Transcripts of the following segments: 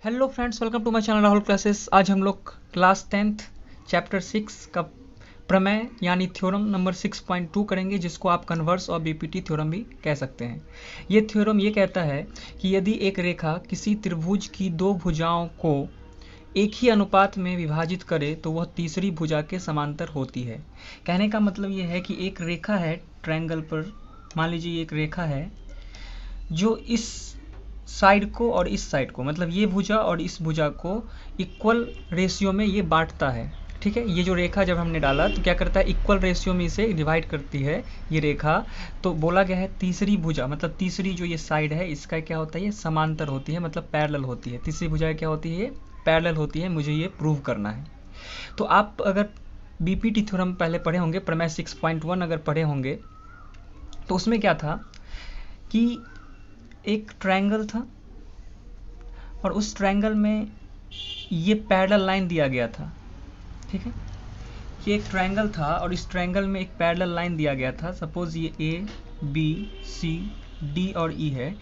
Hello friends, welcome to my channel Rahul classes. आज हम लोग क्लास 10th चैप्टर 6 का प्रमेय यानी थ्योरम नंबर 6.2 करेंगे, जिसको आप कन्वर्स और बीपीटी थ्योरम भी कह सकते हैं। ये थ्योरम ये कहता है कि यदि एक रेखा किसी त्रिभुज की दो भुजाओं को एक ही अनुपात में विभाजित करे तो वह तीसरी भुजा के समांतर होती है। कहने का मतलब ये है कि एक रेखा है ट्रायंगल पर, मान लीजिए एक रेखा है जो इस साइड को और इस साइड को, मतलब ये भुजा और इस भुजा को इक्वल रेशियो में ये बांटता है। ठीक है, ये जो रेखा जब हमने डाला तो क्या करता है, इक्वल रेशियो में इसे डिवाइड करती है ये रेखा। तो बोला गया है तीसरी भुजा, मतलब तीसरी जो ये साइड है इसका क्या होता है, ये समांतर होती है, मतलब पैरेलल होती है। तीसरी भुजा क्या होती है, ये पैरेलल होती है। मुझे ये प्रूव करना है। तो आप अगर बीपीटी थ्योरम पहले पढ़े होंगे, प्रमेय 6.1 अगर पढ़े होंगे, तो उसमें क्या था कि एक ट्रायंगल था और उस ट्रायंगल में ये पैरेलल लाइन दिया गया था। ठीक है, ये एक ट्रायंगल था और इस ट्रायंगल में एक पैरेलल लाइन दिया गया था। सपोज ये ए बी सी डी और ई है।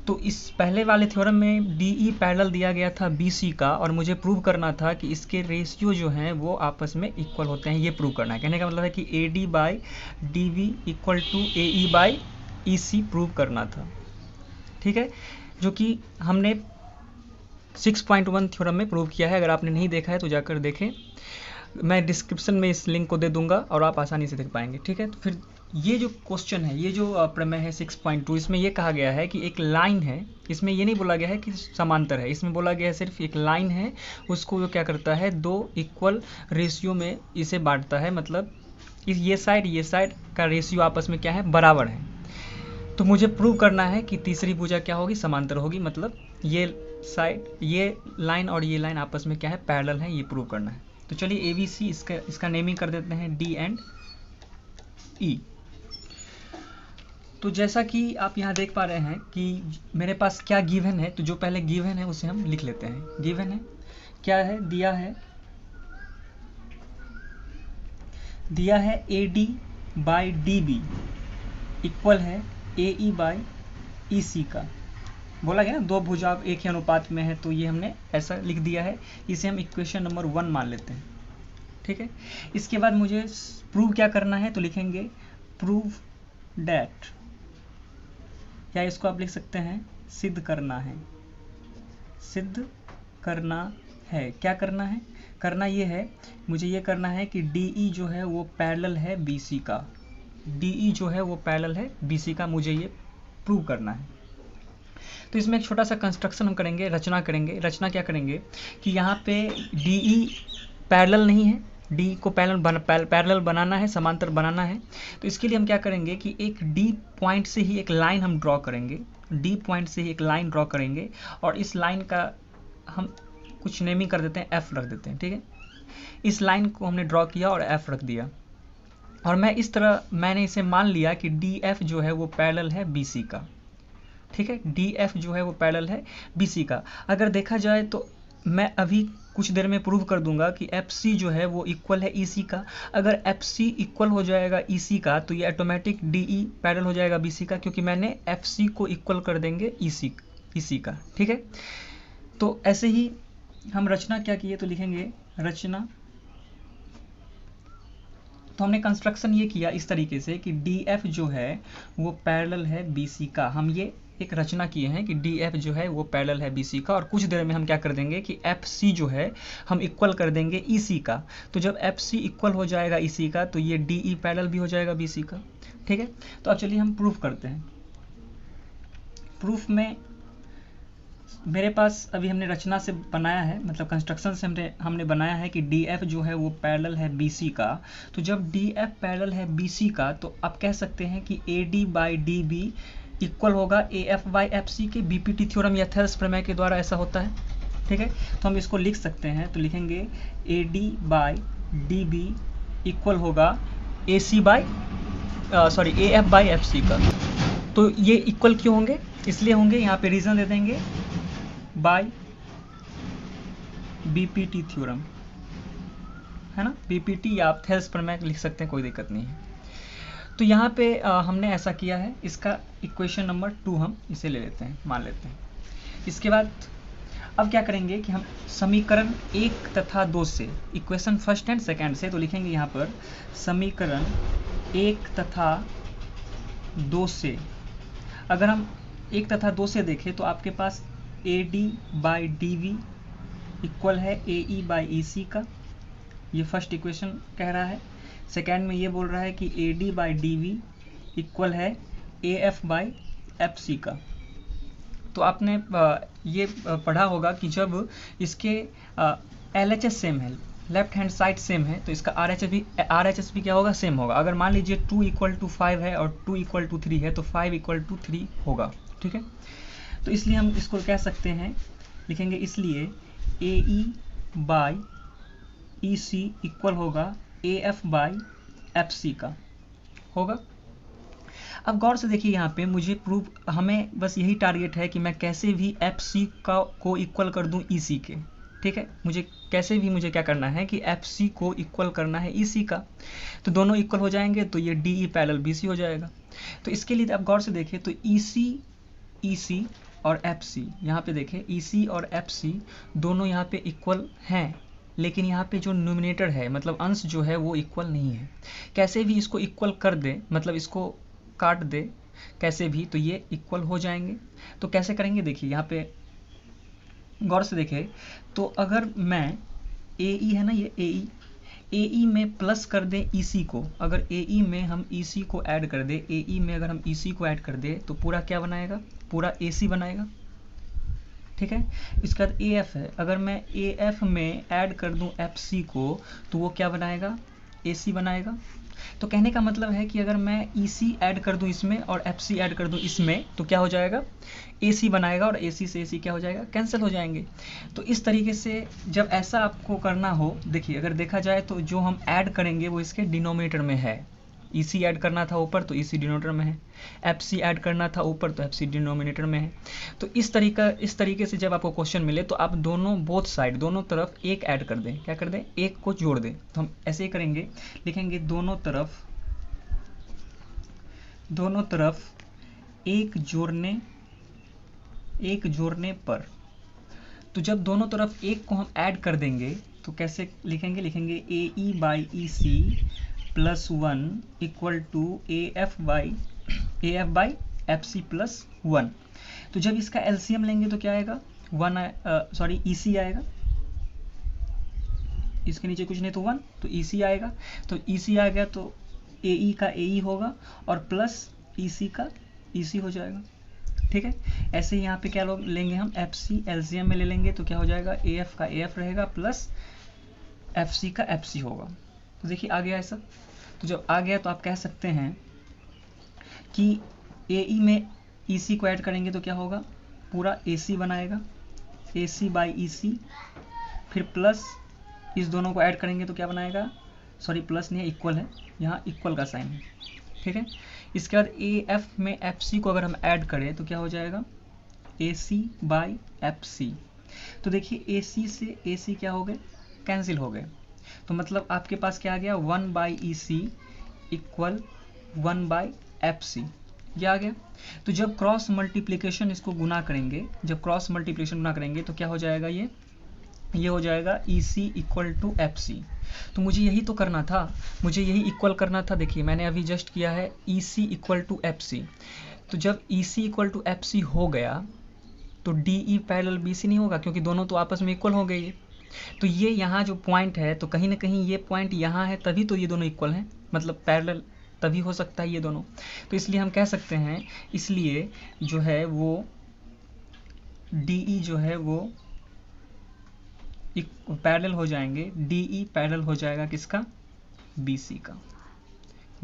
तो इस पहले वाले थ्योरम में डी ई पैरेलल दिया गया था बी सी का, और मुझे प्रूव करना था कि इसके रेशियो जो हैं वो आपस में इक्वल होते हैं। ये प्रूव करना है। कहने का मतलब है कि A D by D B equal to A E by E C prove करना था। ठीक है, जो कि हमने 6.1 थ्योरम में प्रूव किया है। अगर आपने नहीं देखा है तो जाकर देखें, मैं डिस्क्रिप्शन में इस लिंक को दे दूंगा और आप आसानी से देख पाएंगे। ठीक है, तो फिर ये जो क्वेश्चन है, ये जो प्रमेय है 6.2, इसमें ये कहा गया है कि एक लाइन है। इसमें ये नहीं बोला गया है कि समांतर है, इसमें बोला गया है सिर्फ एक लाइन है, उसको जो क्या करता है, दो इक्वल रेशियो में इसे बांटता है। मतलब ये साइड का रेशियो आपस में क्या है, बराबर है। तो मुझे प्रूव करना है कि तीसरी भुजा क्या होगी, समांतर होगी। मतलब ये साइड, ये लाइन और ये लाइन आपस में क्या है, पैरेलल है। ये प्रूव करना है। तो चलिए ए बी सी इसका नेमिंग कर देते हैं डी एंड ई। तो जैसा कि आप यहाँ देख पा रहे हैं कि मेरे पास क्या गिवन है, तो जो पहले गिवन है उसे हम लिख लेते हैं। गिवन है क्या है, दिया है A D by D B equal है ए ई बाई ई सी का। बोला गया ना दो भुजा एक ही अनुपात में है, तो ये हमने ऐसा लिख दिया है। इसे हम इक्वेशन नंबर 1 मान लेते हैं। ठीक है, इसके बाद मुझे प्रूव क्या करना है, तो लिखेंगे प्रूव डैट, या इसको आप लिख सकते हैं सिद्ध करना है। सिद्ध करना है, क्या करना है, करना ये है, मुझे ये करना है कि डी ई जो है वो पैरेलल है बी सी का। डी ई जो है वो पैरेलल है बी सी का, मुझे ये प्रूव करना है। तो इसमें एक छोटा सा कंस्ट्रक्शन हम करेंगे, रचना करेंगे। रचना क्या करेंगे कि यहाँ पे डी ई पैरेलल नहीं है, डी को पैरेलल बनाना है, समांतर बनाना है। तो इसके लिए हम क्या करेंगे कि एक डी पॉइंट से ही एक लाइन हम ड्रॉ करेंगे। डी पॉइंट से ही एक लाइन ड्रॉ करेंगे और इस लाइन का हम कुछ नेमिंग कर देते हैं, एफ रख देते हैं। ठीक है, इस लाइन को हमने ड्रॉ किया और एफ रख दिया, और मैंने इसे मान लिया कि डी एफ जो है वो पैरेलल है बी सी का। ठीक है, डी एफ जो है वो पैरेलल है बी सी का। अगर देखा जाए तो मैं अभी कुछ देर में प्रूव कर दूंगा कि एफ सी जो है वो इक्वल है ई सी का। अगर एफ सी इक्वल हो जाएगा ई सी का तो ये ऑटोमेटिक डी ई पैरेलल हो जाएगा बी सी का, क्योंकि मैंने एफ सी को इक्वल कर देंगे ई सी का। ठीक है, तो ऐसे ही हम रचना क्या किए, तो लिखेंगे रचना। तो हमने कंस्ट्रक्शन ये किया इस तरीके से कि डी एफ जो है वो पैरेलल है बी सी का। हम ये एक रचना किए हैं कि डी एफ जो है वो पैरेलल है बी सी का, और कुछ देर में हम क्या कर देंगे कि एफ सी जो है हम इक्वल कर देंगे ई सी का। तो जब एफ सी इक्वल हो जाएगा ई सी का तो ये डी ई पैरेलल भी हो जाएगा बी सी का। ठीक है, तो अब चलिए हम प्रूफ करते हैं। प्रूफ में मेरे पास अभी हमने रचना से बनाया है, मतलब कंस्ट्रक्शन से हमने बनाया है कि डी एफ जो है वो पैरेलल है बी सी का। तो जब डी एफ पैरेलल है बी सी का तो आप कह सकते हैं कि A D by D B equal होगा A F by F C के। बीपीटी थ्योरम या थेल्स प्रमेय के द्वारा ऐसा होता है। ठीक है, तो हम इसको लिख सकते हैं। तो लिखेंगे A D by D B equal होगा A C by A F by F C का। तो ये इक्वल क्यों होंगे, इसलिए होंगे, यहाँ पे रीज़न दे देंगे, बाय बीपीटी थ्योरम, है ना। बीपीटी या आप थेल्स प्रमेय लिख सकते हैं, कोई दिक्कत नहीं है। तो यहाँ पे हमने ऐसा किया है। इसका इक्वेशन नंबर 2 हम इसे ले लेते हैं, मान लेते हैं। इसके बाद अब क्या करेंगे कि हम समीकरण 1 तथा 2 से, इक्वेशन फर्स्ट एंड सेकेंड से, तो लिखेंगे यहाँ पर समीकरण 1 तथा 2 से। अगर हम 1 तथा 2 से देखें तो आपके पास AD/dV इक्वल है AE बाई EC का, ये फर्स्ट इक्वेशन कह रहा है। सेकेंड में ये बोल रहा है कि AD/dV इक्वल है AF/FC का। तो आपने ये पढ़ा होगा कि जब इसके LHS सेम है, लेफ्ट हैंड साइड सेम है, तो इसका RHS भी क्या होगा, सेम होगा। अगर मान लीजिए 2 = 5 है और 2 = 3 है तो 5 = 3 होगा, ठीक है। तो इसलिए हम इसको कह सकते हैं, लिखेंगे इसलिए AE/EC इक्वल होगा AF/FC का होगा। अब गौर से देखिए यहाँ पे मुझे हमें बस यही टारगेट है कि मैं कैसे भी FC को इक्वल कर दूं EC के, ठीक है। मुझे क्या करना है कि FC को इक्वल करना है EC का, तो दोनों इक्वल हो जाएंगे तो ये DE पैरेलल BC हो जाएगा। तो इसके लिए आप गौर से देखें तो EC और FC, यहाँ पे देखें EC और FC दोनों यहाँ पे इक्वल हैं, लेकिन यहाँ पे जो न्यूमिनेटर है, मतलब अंश जो है वो इक्वल नहीं है। कैसे भी इसको इक्वल कर दे, मतलब इसको काट दे कैसे भी, तो ये इक्वल हो जाएंगे। तो कैसे करेंगे, देखिए यहाँ पे गौर से देखें तो अगर मैं AE है ना, ये AE में प्लस कर दें EC को, अगर AE में हम EC को ऐड कर दें, AE में अगर हम EC को ऐड कर दें तो पूरा क्या बनाएगा, पूरा AC बनाएगा, ठीक है। इसके बाद AF है, अगर मैं AF में ऐड कर दूं FC को तो वो क्या बनाएगा, AC बनाएगा। तो कहने का मतलब है कि अगर मैं EC ऐड कर दूं इसमें और FC ऐड कर दूं इसमें तो क्या हो जाएगा, AC बनाएगा, और AC से AC क्या हो जाएगा, कैंसिल हो जाएंगे। तो इस तरीके से जब ऐसा आपको करना हो, देखिए अगर देखा जाए तो जो हम ऐड करेंगे वो इसके डिनोमिनेटर में है। EC ऐड करना था ऊपर तो EC डिनोमिनेटर में है, FC ऐड करना था ऊपर तो FC डिनोमिनेटर में है। तो इस तरीके से जब आपको क्वेश्चन मिले तो आप बोथ साइड, दोनों तरफ एक ऐड कर दें, क्या कर दें, एक को जोड़ दें। तो हम ऐसे ही करेंगे, लिखेंगे दोनों तरफ एक जोड़ने पर। तो जब दोनों तरफ एक को हम ऐड कर देंगे तो कैसे लिखेंगे, AE/EC + 1 = AF/FC + 1। तो जब इसका LCM लेंगे तो क्या आएगा, EC आएगा, इसके नीचे कुछ नहीं तो 1, तो EC आएगा। तो EC आ गया तो AE का AE होगा और प्लस EC का EC हो जाएगा, ठीक है। ऐसे ही यहाँ पे क्या लेंगे हम, FC LCM में ले लेंगे तो क्या हो जाएगा, AF का AF रहेगा प्लस FC का FC होगा। तो देखिए आ गया ऐसा। तो जब आ गया तो आप कह सकते हैं कि AE में EC को ऐड करेंगे तो क्या होगा, पूरा AC बनाएगा, AC/EC, फिर प्लस इस दोनों को ऐड करेंगे तो क्या बनाएगा, प्लस नहीं है, इक्वल है, यहाँ इक्वल का साइन है, ठीक है। इसके बाद AF में FC को अगर हम ऐड करें तो क्या हो जाएगा, AC/FC। तो देखिए AC से AC क्या हो गए, कैंसिल हो गए। तो मतलब आपके पास क्या आ गया, 1/EC = 1/FC, ये आ गया। तो जब क्रॉस मल्टीप्लिकेशन इसको गुना करेंगे, तो क्या हो जाएगा, ये हो जाएगा EC = FC। तो मुझे यही तो करना था, मुझे यही इक्वल करना था। देखिए मैंने अभी जस्ट किया है EC = FC। तो जब EC = FC हो गया तो DE पैरेलल BC नहीं होगा, क्योंकि दोनों तो आपस में इक्वल हो गए। तो ये यहाँ जो पॉइंट है, तो कहीं ना कहीं ये पॉइंट यहाँ है, तभी तो ये दोनों इक्वल हैं, मतलब पैरेलल तभी हो सकता है ये दोनों। तो इसलिए हम कह सकते हैं, इसलिए जो है वो DE जो है वो पैरेलल हो जाएंगे, DE पैरेलल हो जाएगा किसका, BC का।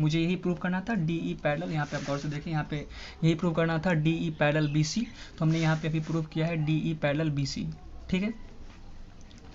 मुझे यही प्रूव करना था, DE पैरेलल, यहाँ पे आप गौर से देखें, यहाँ पे यही प्रूव करना था DE पैरेलल BC। तो हमने यहाँ पे अभी प्रूव किया है DE पैरेलल BC, ठीक है।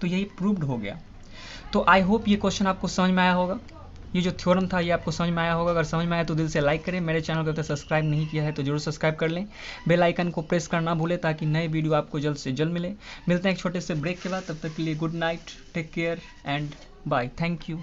तो यही प्रूव्ड हो गया। तो आई होप ये क्वेश्चन आपको समझ में आया होगा, ये जो थ्योरम था ये आपको समझ में आया होगा। अगर समझ में आया तो दिल से लाइक करें, मेरे चैनल को अगर सब्सक्राइब नहीं किया है तो जरूर सब्सक्राइब कर लें, बेल आइकन को प्रेस करना भूलें ताकि नए वीडियो आपको जल्द से जल्द मिले। मिलते हैं एक छोटे से ब्रेक के बाद, तब तक के लिए good night, take care and bye, thank you.